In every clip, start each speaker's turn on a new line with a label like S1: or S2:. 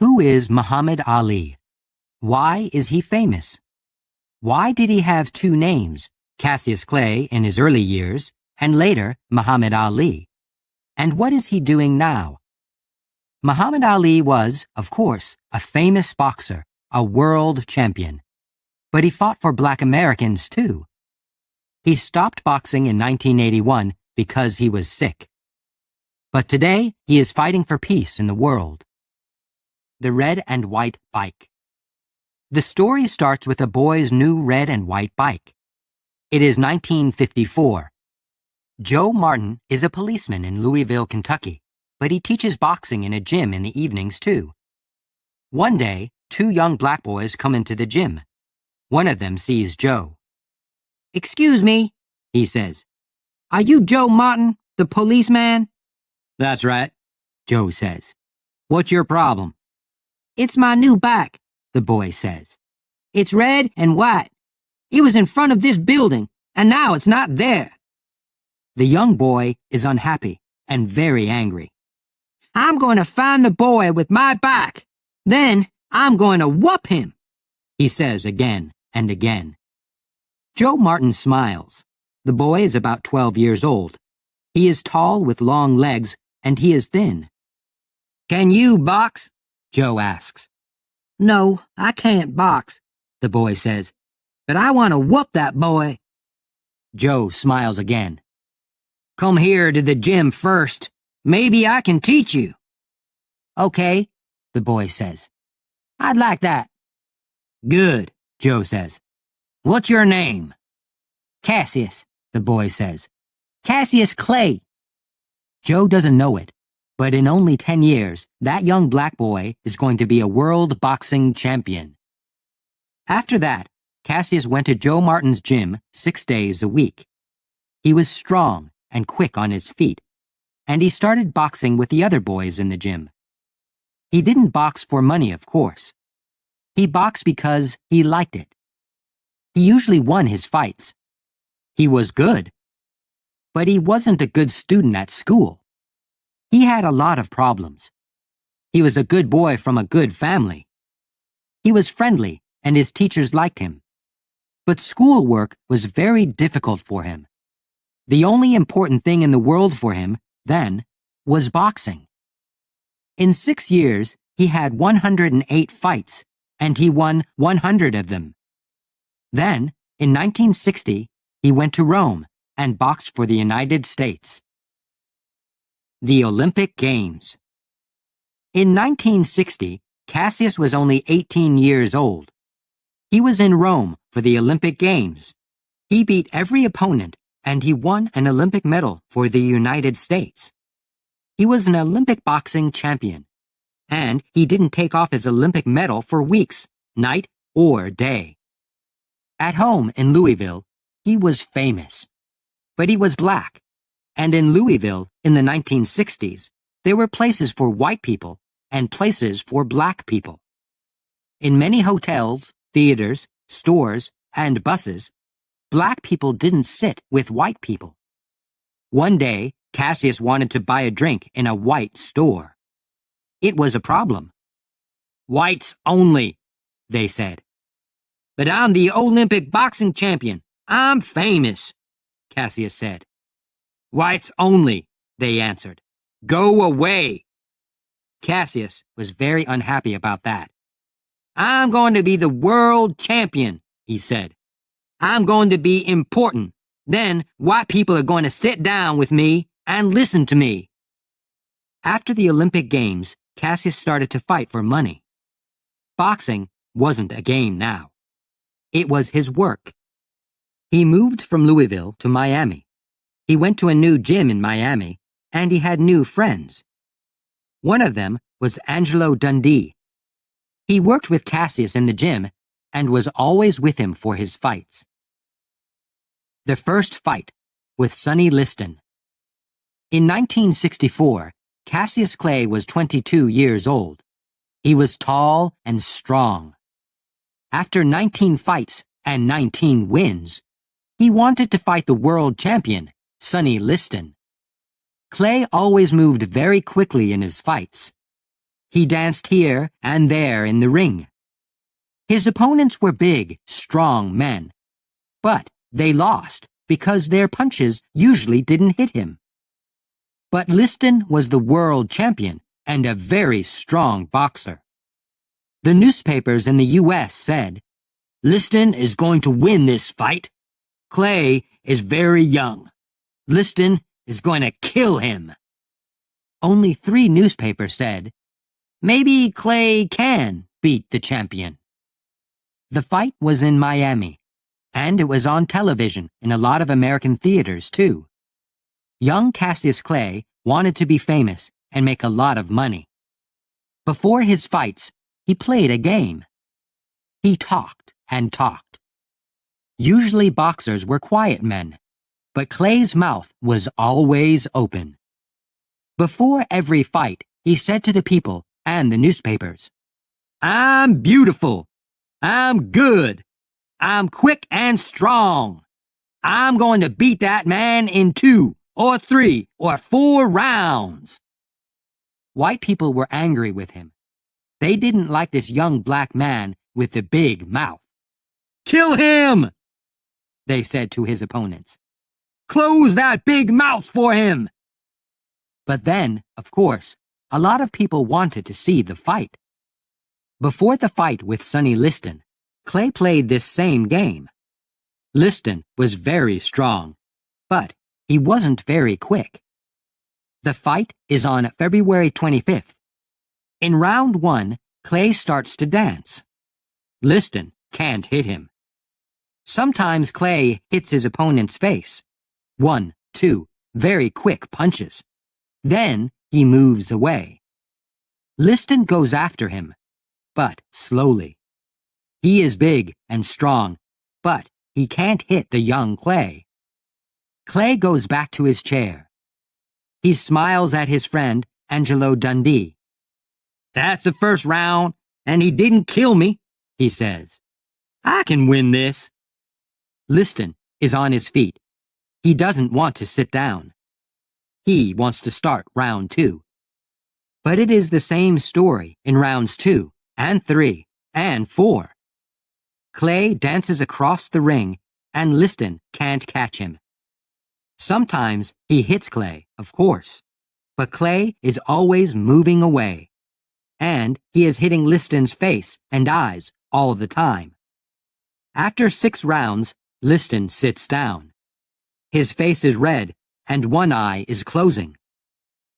S1: Who is Muhammad Ali? Why is he famous? Why did he have two names, Cassius Clay in his early years, and later Muhammad Ali? And what is he doing now? Muhammad Ali was, of course, a famous boxer, a world champion. But he fought for Black Americans too. He stopped boxing in 1981 because he was sick. But today, he is fighting for peace in the world. The red and white bike. The story starts with a boy's new red and white bike. It is 1954. Joe Martin is a policeman in Louisville, Kentucky, but he teaches boxing in a gym in the evenings too. One day, two young black boys come into the gym. One of them sees Joe.
S2: "Excuse me," he says. "Are you Joe Martin, the policeman?"
S1: "That's right," Joe says. "What's your problem?"
S2: "It's my new bike," the boy says. "It's red and white. It was in front of this building, and now it's not there."
S1: The young boy is unhappy and very angry.
S2: "I'm going to find the boy with my bike. Then I'm going to whoop him,"
S1: he says again and again. Joe Martin smiles. The boy is about 12 years old. He is tall with long legs, and he is thin.
S2: "Can you box?"
S1: Joe asks.
S2: "No, I can't box," the boy says. "But I want to whoop that boy."
S1: Joe smiles again.
S2: "Come here to the gym first. Maybe I can teach you."
S1: "Okay," the boy says.
S2: "I'd like that."
S1: "Good," Joe says.
S2: "What's your name?"
S1: "Cassius," the boy says.
S2: "Cassius Clay."
S1: Joe doesn't know it, but in only 10 years, that young black boy is going to be a world boxing champion. After that, Cassius went to Joe Martin's gym 6 days a week. He was strong and quick on his feet, and he started boxing with the other boys in the gym. He didn't box for money, of course. He boxed because he liked it. He usually won his fights. He was good. But he wasn't a good student at school. He had a lot of problems. He was a good boy from a good family. He was friendly, and his teachers liked him. But schoolwork was very difficult for him. The only important thing in the world for him, then, was boxing. In 6 years, he had 108 fights, and he won 100 of them. Then, in 1960, he went to Rome and boxed for the United States. The Olympic Games. In 1960, Cassius was only 18 years old. He was in Rome for the Olympic Games. He beat every opponent, and he won an Olympic medal for the United States. He was an Olympic boxing champion, and he didn't take off his Olympic medal for weeks, night or day. At home in Louisville, he was famous. But he was black, and in Louisville in the 1960s, there were places for white people and places for black people. In many hotels, theaters, stores, and buses, black people didn't sit with white people. One day, Cassius wanted to buy a drink in a white store. It was a problem. "Whites only," they said. "But I'm the Olympic boxing champion. I'm famous," Cassius said. "Whites only," they answered. "Go away." Cassius was very unhappy about that. "I'm going to be the world champion," he said. "I'm going to be important. Then white people are going to sit down with me and listen to me." After the Olympic Games, Cassius started to fight for money. Boxing wasn't a game now. It was his work. He moved from Louisville to Miami. He went to a new gym in Miami, and he had new friends. One of them was Angelo Dundee. He worked with Cassius in the gym and was always with him for his fights. The first fight with Sonny Liston. In 1964, Cassius Clay was 22 years old. He was tall and strong. After 19 fights and 19 wins, he wanted to fight the world champion, Sonny Liston. Clay always moved very quickly in his fights. He danced here and there in the ring. His opponents were big, strong men, but they lost because their punches usually didn't hit him. But Liston was the world champion and a very strong boxer. The newspapers in the U.S. said, "Liston is going to win this fight. Clay is very young. Liston is going to kill him." Only 3 newspapers said, "Maybe Clay can beat the champion." The fight was in Miami, and it was on television in a lot of American theaters, too. Young Cassius Clay wanted to be famous and make a lot of money. Before his fights, he played a game. He talked and talked. Usually boxers were quiet men, but Clay's mouth was always open. Before every fight, he said to the people and the newspapers, "I'm beautiful. I'm good. I'm quick and strong. I'm going to beat that man in 2 or 3 or 4 rounds." White people were angry with him. They didn't like this young black man with the big mouth. "Kill him!" they said to his opponents. "Close that big mouth for him!" But then, of course, a lot of people wanted to see the fight. Before the fight with Sonny Liston, Clay played this same game. Liston was very strong, but he wasn't very quick. The fight is on February 25th. In round 1, Clay starts to dance. Liston can't hit him. Sometimes Clay hits his opponent's face. 1, 2, very quick punches. Then he moves away. Liston goes after him, but slowly. He is big and strong, but he can't hit the young Clay. Clay goes back to his chair. He smiles at his friend, Angelo Dundee. "That's the first round, and he didn't kill me," he says. "I can win this." Liston is on his feet. He doesn't want to sit down. He wants to start round 2. But it is the same story in rounds 2 and 3 and 4. Clay dances across the ring, and Liston can't catch him. Sometimes he hits Clay, of course, but Clay is always moving away. And he is hitting Liston's face and eyes all the time. After 6 rounds, Liston sits down. His face is red, and one eye is closing.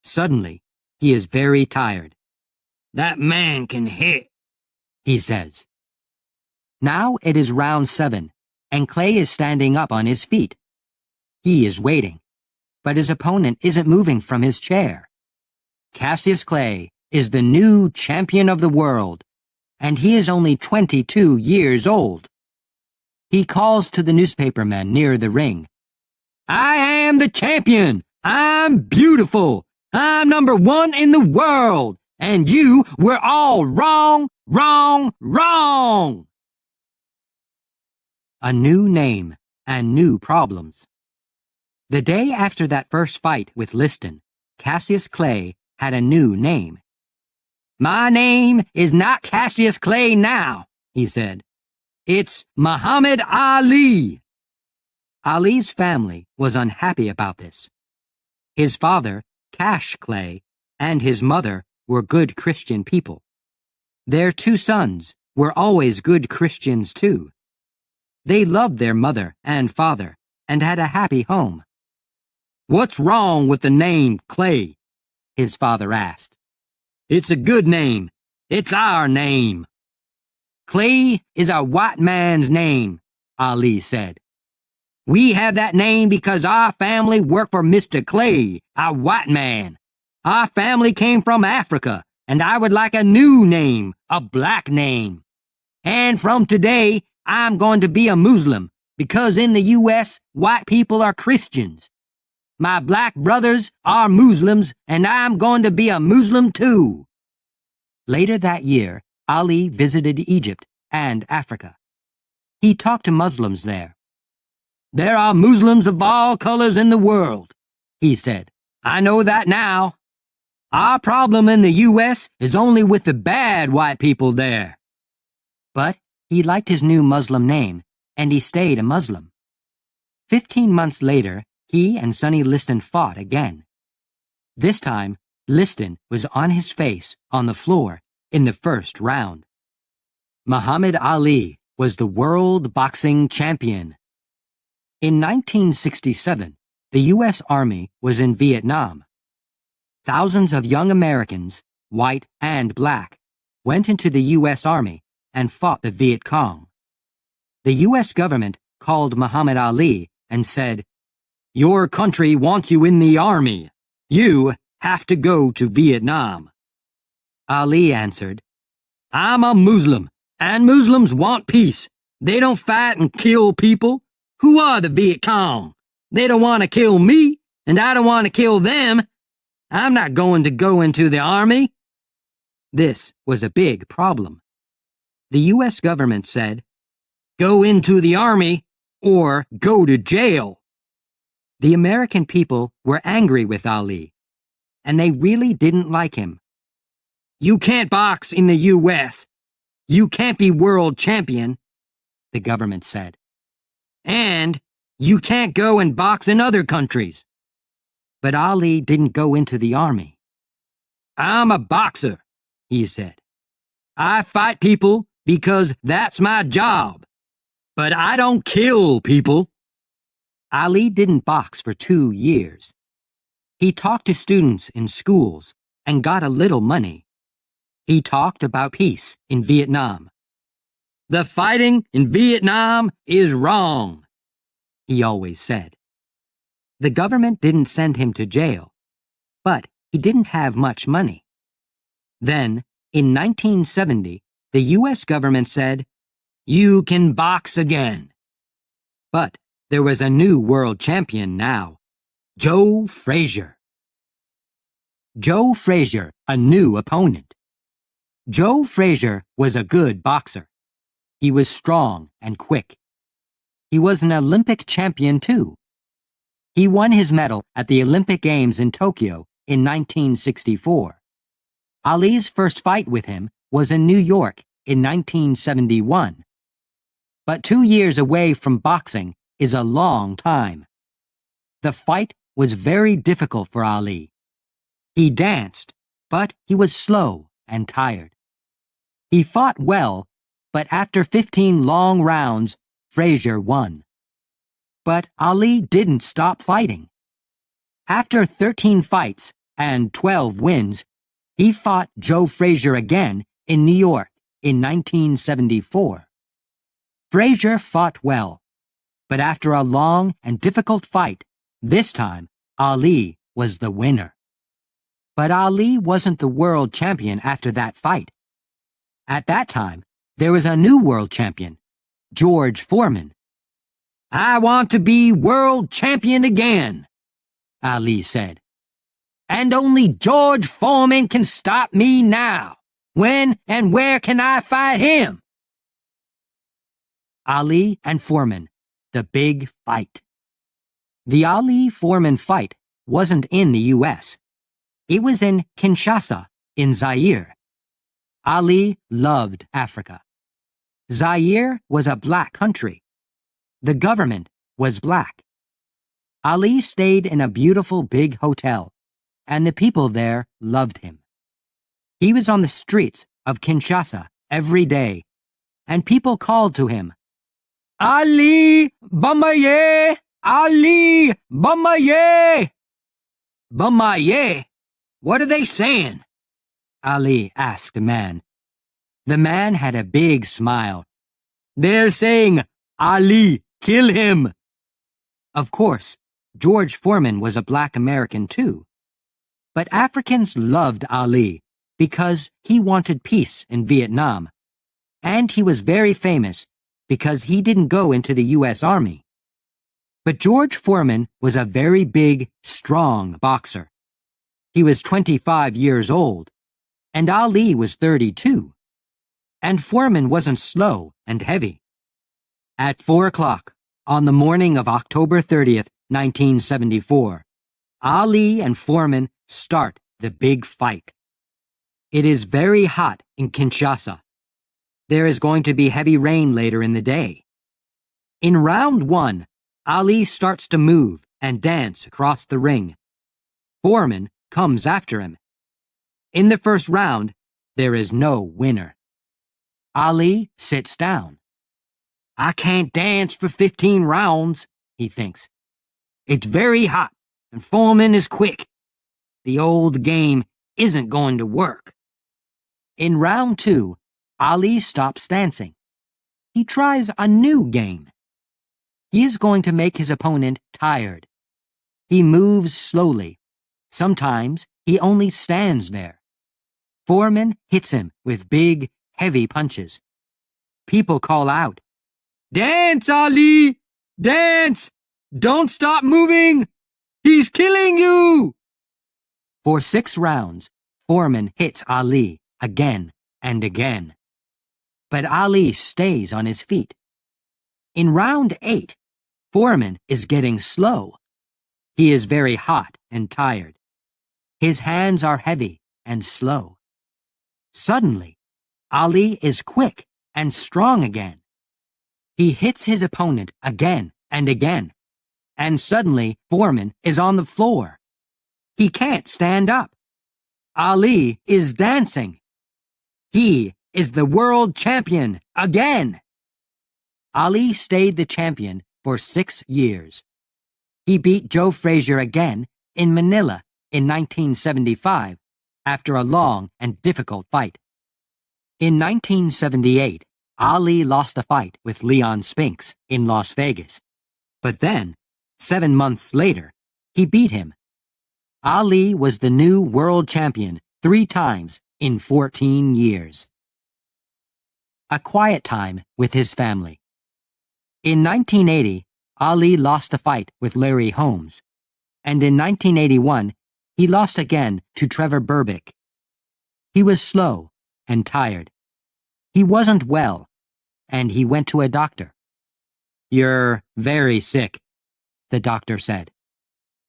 S1: Suddenly, he is very tired. "That man can hit," he says. Now it is round 7, and Clay is standing up on his feet. He is waiting, but his opponent isn't moving from his chair. Cassius Clay is the new champion of the world, and he is only 22 years old. He calls to the newspapermen near the ring. "I am the champion! I'm beautiful! I'm number 1 in the world! And you were all wrong, wrong, wrong!" A new name and new problems. The day after that first fight with Liston, Cassius Clay had a new name. "My name is not Cassius Clay now," he said. "It's Muhammad Ali." Ali's family was unhappy about this. His father, Cash Clay, and his mother were good Christian people. Their 2 sons were always good Christians too. They loved their mother and father and had a happy home. "What's wrong with the name Clay?" his father asked. "It's a good name. It's our name." "Clay is a white man's name," Ali said. "We have that name because our family worked for Mr. Clay, a white man. Our family came from Africa, and I would like a new name, a black name. And from today, I'm going to be a Muslim, because in the U.S., white people are Christians. My black brothers are Muslims, and I'm going to be a Muslim too." Later that year, Ali visited Egypt and Africa. He talked to Muslims there. "There are Muslims of all colors in the world," he said. "I know that now.
S2: Our problem in the U.S. is only with the bad white people there.
S1: But he liked his new Muslim name, and he stayed a Muslim. 15 months later, he and Sonny Liston fought again. This time, Liston was on his face on the floor in the first round. Muhammad Ali was the world boxing champion. In 1967, the U.S. Army was in Vietnam. Thousands of young Americans, white and black, went into the U.S. Army and fought the Viet Cong. The U.S. government called Muhammad Ali and said, "Your country wants you in the army. You have to go to Vietnam." Ali answered, "I'm a Muslim, and Muslims want peace. They don't fight and kill people. Who are the Viet Cong? They don't want to kill me, and I don't want to kill them. I'm not going to go into the army." This was a big problem. The U.S. government said, "Go into the army or go to jail." The American people were angry with Ali, and they really didn't like him. "You can't box in the U.S. You can't be world champion," the government said. "And you can't go and box in other countries." But Ali didn't go into the army. "I'm a boxer," he said. "I fight people because that's my job. But I don't kill people." Ali didn't box for 2 years. He talked to students in schools and got a little money. He talked about peace in Vietnam. "The fighting in Vietnam is wrong," he always said. The government didn't send him to jail, but he didn't have much money. Then, in 1970, the U.S. government said, "You can box again." But there was a new world champion now, Joe Frazier. Joe Frazier, a new opponent. Joe Frazier was a good boxer. He was strong and quick. He was an Olympic champion too. He won his medal at the Olympic Games in Tokyo in 1964. Ali's first fight with him was in New York in 1971. But 2 years away from boxing is a long time. The fight was very difficult for Ali. He danced, but he was slow and tired. He fought well, but after 15 long rounds, Frazier won. But Ali didn't stop fighting. After 13 fights and 12 wins, he fought Joe Frazier again in New York in 1974. Frazier fought well, but after a long and difficult fight, this time Ali was the winner. But Ali wasn't the world champion after that fight. At that time, there was a new world champion, George Foreman. "I want to be world champion again," Ali said. "And only George Foreman can stop me now. When and where can I fight him?" Ali and Foreman, the big fight. The Ali-Foreman fight wasn't in the U.S. It was in Kinshasa, in Zaire. Ali loved Africa. Zaire was a black country. The government was black. Ali stayed in a beautiful big hotel, and the people there loved him. He was on the streets of Kinshasa every day, and people called to him, "Ali Bamaye! Ali Bamaye!" "Bamaye? What are they saying?" Ali asked the man. The man had a big smile. "They're saying, 'Ali, kill him!'" Of course, George Foreman was a black American too. But Africans loved Ali because he wanted peace in Vietnam. And he was very famous because he didn't go into the U.S. Army. But George Foreman was a very big, strong boxer. He was 25 years old, and Ali was 32. And Foreman wasn't slow and heavy. At 4 o'clock, on the morning of October 30th, 1974, Ali and Foreman start the big fight. It is very hot in Kinshasa. There is going to be heavy rain later in the day. In round 1, Ali starts to move and dance across the ring. Foreman comes after him. In the first round, there is no winner. Ali sits down. I can't dance for 15 rounds, he thinks. It's very hot, and Foreman is quick. The old game isn't going to work. In round 2, Ali stops dancing. He tries a new game. He is going to make his opponent tired. He moves slowly. Sometimes he only stands there. Foreman hits him with big, heavy punches. People call out, "Dance, Ali! Dance! Don't stop moving! He's killing you!" For 6 rounds, Foreman hits Ali again and again. But Ali stays on his feet. In round 8, Foreman is getting slow. He is very hot and tired. His hands are heavy and slow. Suddenly, Ali is quick and strong again. He hits his opponent again and again, and suddenly Foreman is on the floor. He can't stand up. Ali is dancing. He is the world champion again. Ali stayed the champion for 6 years. He beat Joe Frazier again in Manila in 1975 after a long and difficult fight. In 1978, Ali lost a fight with Leon Spinks in Las Vegas. But then, 7 months later, he beat him. Ali was the new world champion 3 times in 14 years. A quiet time with his family. In 1980, Ali lost a fight with Larry Holmes, and in 1981, he lost again to Trevor Berbick. He was slow and tired. He wasn't well, and he went to a doctor. "You're very sick," the doctor said,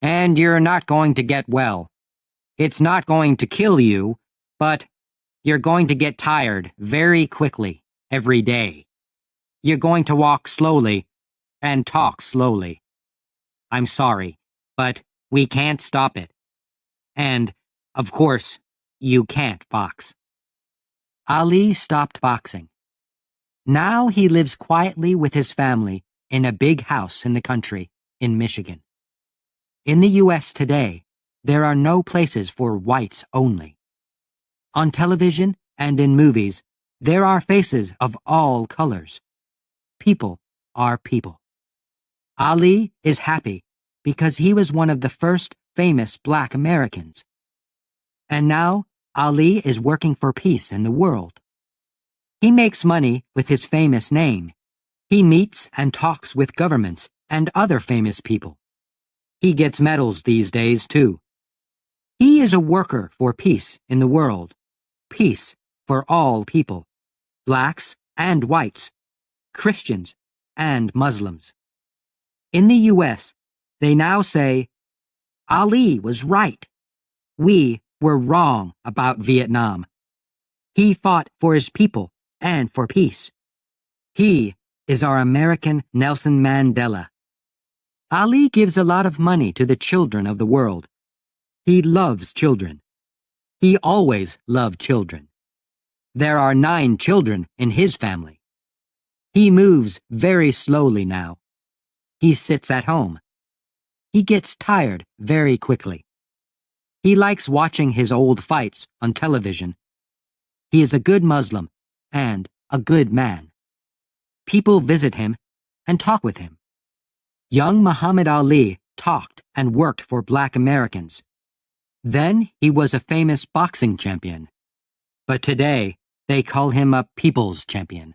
S1: "and you're not going to get well. It's not going to kill you, but you're going to get tired very quickly every day. You're going to walk slowly and talk slowly. I'm sorry, but we can't stop it. And, of course, you can't box." Ali stopped boxing. Now he lives quietly with his family in a big house in the country in Michigan. In the U.S. today, there are no places for whites only. On television and in movies, there are faces of all colors. People are people. Ali is happy because he was one of the first famous Black Americans. And now Ali is working for peace in the world. He makes money with his famous name. He meets and talks with governments and other famous people. He gets medals these days, too. He is a worker for peace in the world. Peace for all people. Blacks and whites. Christians and Muslims. In the U.S., they now say, Ali was right. We were wrong about Vietnam. He fought for his people and for peace. He is our American Nelson Mandela. Ali gives a lot of money to the children of the world. He loves children. He always loved children. There are 9 children in his family. He moves very slowly now. He sits at home. He gets tired very quickly. He likes watching his old fights on television. He is a good Muslim and a good man. People visit him and talk with him. Young Muhammad Ali talked and worked for Black Americans. Then he was a famous boxing champion. But today, they call him a people's champion.